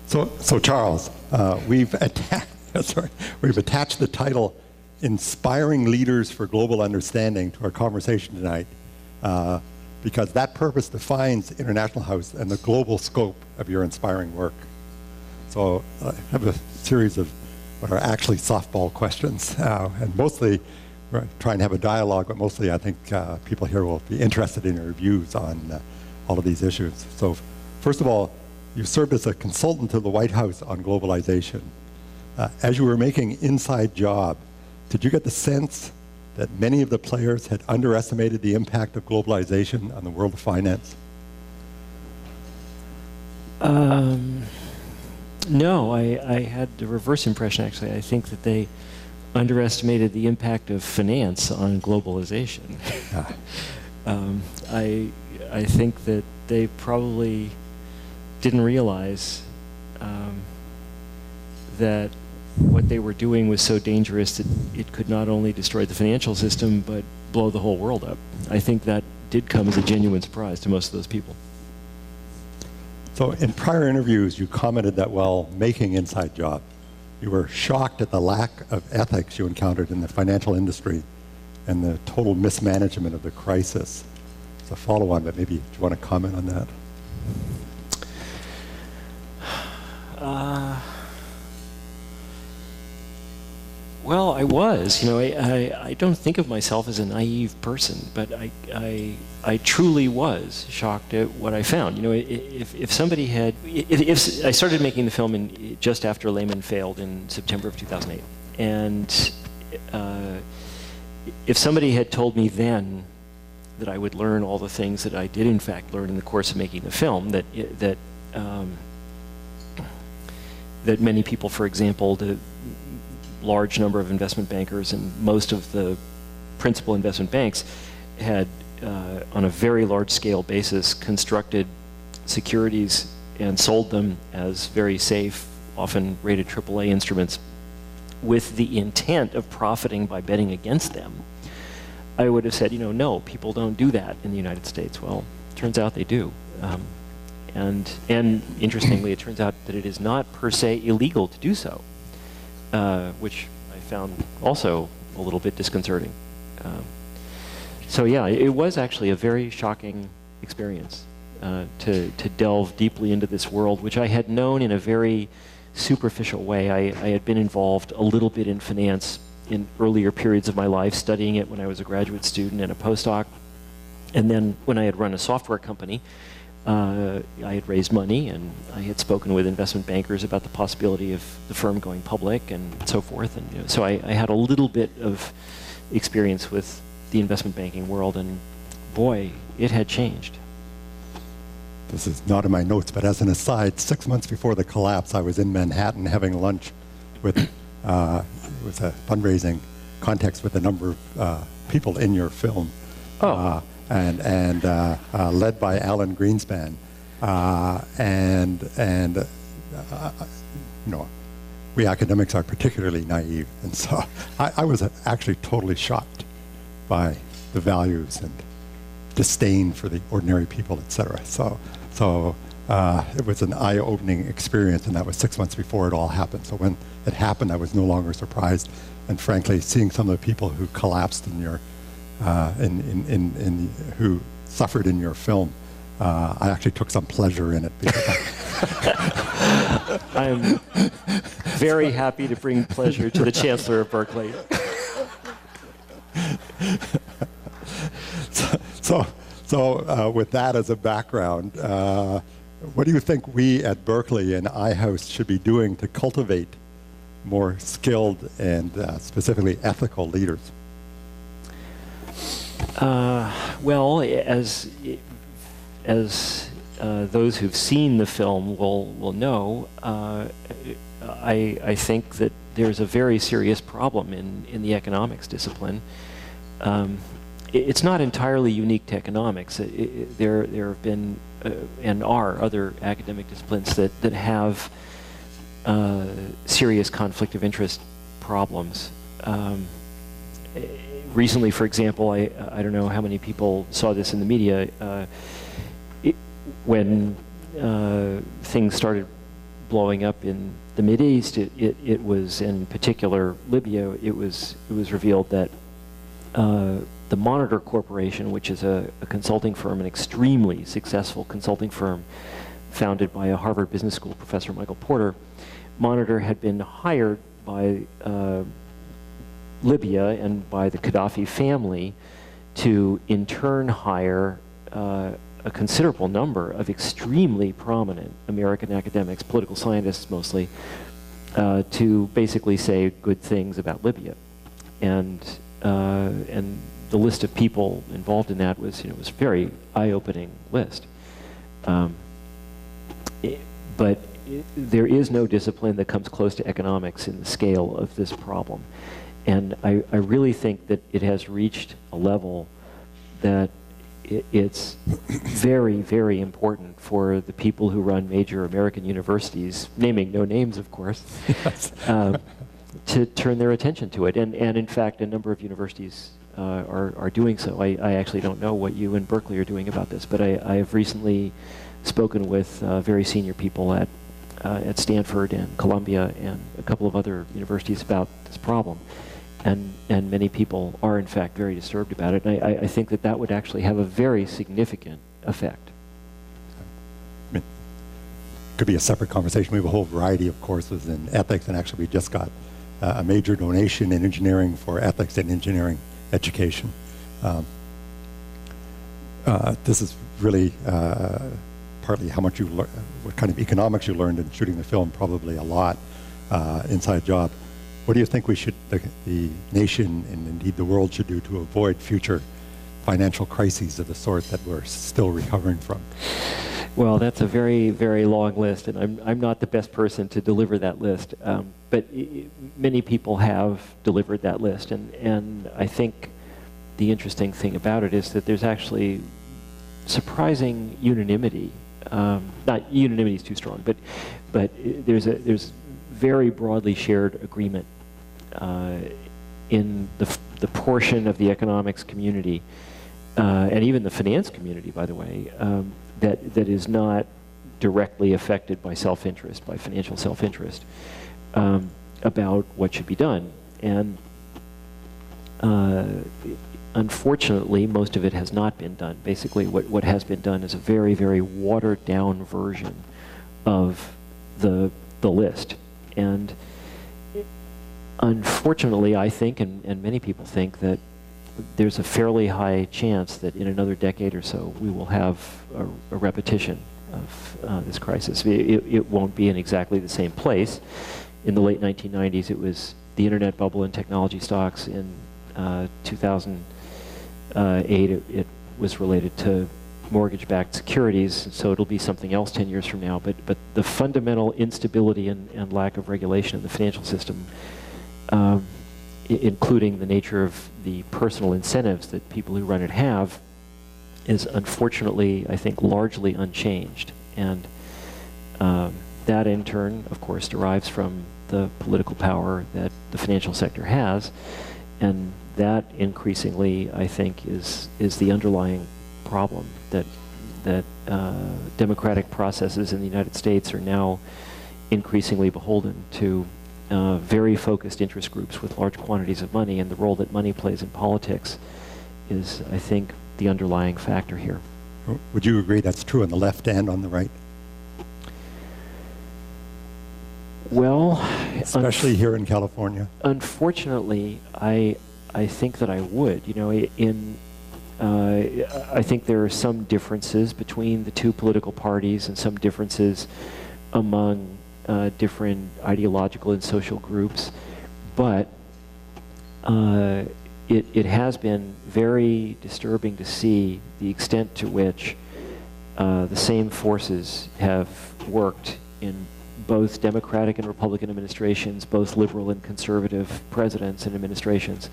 So Charles, we've attached the title "Inspiring Leaders for Global Understanding" to our conversation tonight, because that purpose defines International House and the global scope of your inspiring work. So I have a series of what are actually softball questions, and mostly we're trying to have a dialogue, but mostly I think people here will be interested in your views on all of these issues. So first of all, you served as a consultant to the White House on globalization. As you were making Inside Job, did you get the sense that many of the players had underestimated the impact of globalization on the world of finance? No, I had the reverse impression, actually. I think that they underestimated the impact of finance on globalization. I think that they probably didn't realize that what they were doing was so dangerous that it could not only destroy the financial system, but blow the whole world up. I think that did come as a genuine surprise to most of those people. So in prior interviews, you commented that while making Inside Job, you were shocked at the lack of ethics you encountered in the financial industry and the total mismanagement of the crisis. It's a follow-on, but maybe you want to comment on that? Well, I was. You know, I don't think of myself as a naive person, but I truly was shocked at what I found. You know, if somebody had, if I started making the film just after Lehman failed in September of 2008, and if somebody had told me then that I would learn all the things that I did in fact learn in the course of making the film, that many people, for example, the large number of investment bankers and most of the principal investment banks had, on a very large scale basis, constructed securities and sold them as very safe, often rated AAA instruments, with the intent of profiting by betting against them. I would have said, you know, no, people don't do that in the United States. Well, it turns out they do. And interestingly, it turns out that it is not per se illegal to do so. Which I found also a little bit disconcerting. So yeah, it was actually a very shocking experience to delve deeply into this world, which I had known in a very superficial way. I had been involved a little bit in finance in earlier periods of my life, studying it when I was a graduate student and a postdoc. And then when I had run a software company, I had raised money, and I had spoken with investment bankers about the possibility of the firm going public and so forth. And you know, so I had a little bit of experience with the investment banking world, and boy, it had changed. This is not in my notes, but as an aside, 6 months before the collapse, I was in Manhattan having lunch with a fundraising context with a number of people in your film. Oh. And led by Alan Greenspan, you know, we academics are particularly naive, and so I was actually totally shocked by the values and disdain for the ordinary people, etc. So it was an eye-opening experience, and that was 6 months before it all happened. So when it happened, I was no longer surprised, and frankly, seeing some of the people who collapsed in your who suffered in your film, I actually took some pleasure in it. I'm very happy to bring pleasure to the Chancellor of Berkeley. So with that as a background, what do you think we at Berkeley and iHouse should be doing to cultivate more skilled and specifically ethical leaders? Well, as those who've seen the film will know, I think that there's a very serious problem in the economics discipline. It's not entirely unique to economics. There have been and are other academic disciplines that have serious conflict of interest problems. Recently, for example, I don't know how many people saw this in the media, when things started blowing up in the Mideast, it was, in particular Libya, it was revealed that the Monitor Corporation, which is a consulting firm, an extremely successful consulting firm founded by a Harvard Business School professor, Michael Porter, Monitor had been hired by Libya and by the Gaddafi family to in turn hire a considerable number of extremely prominent American academics, political scientists mostly, to basically say good things about Libya. And the list of people involved in that was, was a very eye-opening list. But there is no discipline that comes close to economics in the scale of this problem. And I really think that it has reached a level that it's very, very important for the people who run major American universities, naming no names, of course, yes. To turn their attention to it. And in fact, a number of universities are doing so. I actually don't know what you in Berkeley are doing about this, but I have recently spoken with very senior people at Stanford and Columbia and a couple of other universities about this problem. And many people are, in fact, very disturbed about it. And I think that would actually have a very significant effect. I mean, could be a separate conversation. We have a whole variety of courses in ethics, and actually we just got a major donation in engineering for ethics and engineering education. This is really partly how much you learn, what kind of economics you learned in shooting the film, probably a lot inside job. What do you think we should, the nation and indeed the world should do to avoid future financial crises of the sort that we're still recovering from? Well, that's a very, very long list, and I'm not the best person to deliver that list. But many people have delivered that list, and I think the interesting thing about it is that there's actually surprising unanimity. Not unanimity is too strong, but there's very broadly shared agreement in the portion of the economics community, and even the finance community, by the way, that is not directly affected by self-interest, by financial self-interest, about what should be done. And unfortunately, most of it has not been done. Basically, what has been done is a very, very watered-down version of the list. And unfortunately, I think, and many people think, that there's a fairly high chance that in another decade or so we will have a repetition of this crisis. It won't be in exactly the same place. In the late 1990s, it was the internet bubble and technology stocks. In 2008, it was related to mortgage-backed securities, so it'll be something else 10 years from now. But the fundamental instability and lack of regulation in the financial system, including the nature of the personal incentives that people who run it have, is unfortunately, I think, largely unchanged. And that in turn, of course, derives from the political power that the financial sector has. And that increasingly, I think, is the underlying problem, that democratic processes in the United States are now increasingly beholden to very focused interest groups with large quantities of money, and the role that money plays in politics is, I think, the underlying factor here. Would you agree that's true on the left and on the right? Well, especially here in California. Unfortunately, I think that I would. I think there are some differences between the two political parties and some differences among different ideological and social groups, but it has been very disturbing to see the extent to which the same forces have worked in both Democratic and Republican administrations, both liberal and conservative presidents and administrations.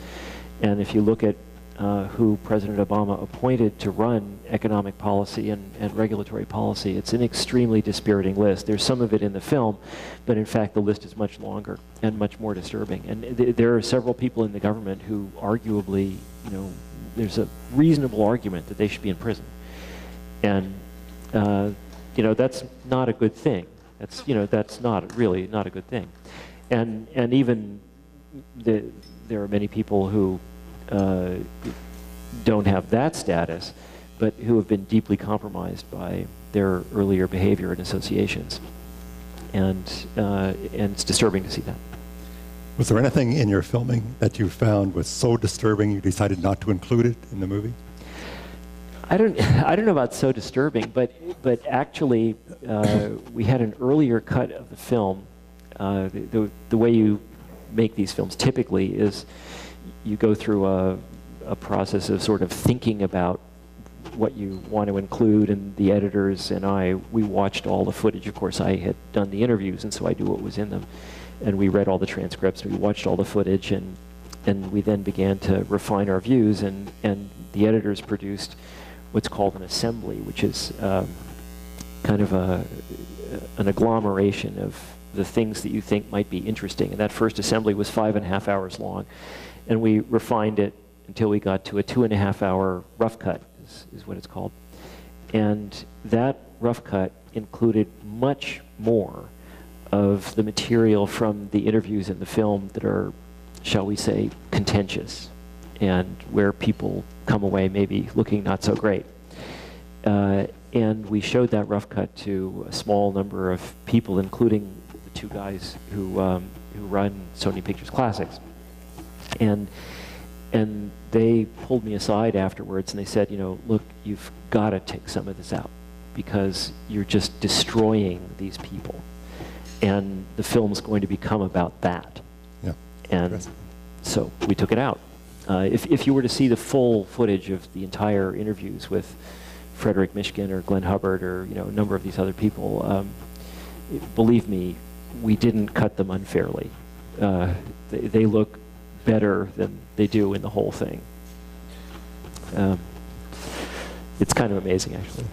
And if you look at who President Obama appointed to run economic policy and regulatory policy, it's an extremely dispiriting list. There's some of it in the film, but in fact the list is much longer and much more disturbing. And there are several people in the government who arguably, there's a reasonable argument that they should be in prison. And, that's not a good thing. That's, that's not a good thing. And even there are many people who don't have that status, but who have been deeply compromised by their earlier behavior and associations. And it's disturbing to see that. Was there anything in your filming that you found was so disturbing you decided not to include it in the movie? I don't know about so disturbing, but actually we had an earlier cut of the film. The way you make these films typically is you go through a process of sort of thinking about what you want to include, and the editors and we watched all the footage. Of course, I had done the interviews, and so I knew what was in them. And we read all the transcripts, we watched all the footage, and we then began to refine our views, and the editors produced what's called an assembly, which is kind of an agglomeration of the things that you think might be interesting. And that first assembly was 5.5 hours long, and we refined it until we got to a 2.5 hour rough cut, is what it's called. And that rough cut included much more of the material from the interviews in the film that are, shall we say, contentious, and where people come away maybe looking not so great. And we showed that rough cut to a small number of people, including the two guys who run Sony Pictures Classics. And they pulled me aside afterwards and they said, look, you've got to take some of this out because you're just destroying these people. And the film's going to become about that. Yeah. And so we took it out. If you were to see the full footage of the entire interviews with Frederick Mishkin or Glenn Hubbard or a number of these other people, believe me, we didn't cut them unfairly. They look better than they do in the whole thing. It's kind of amazing, actually.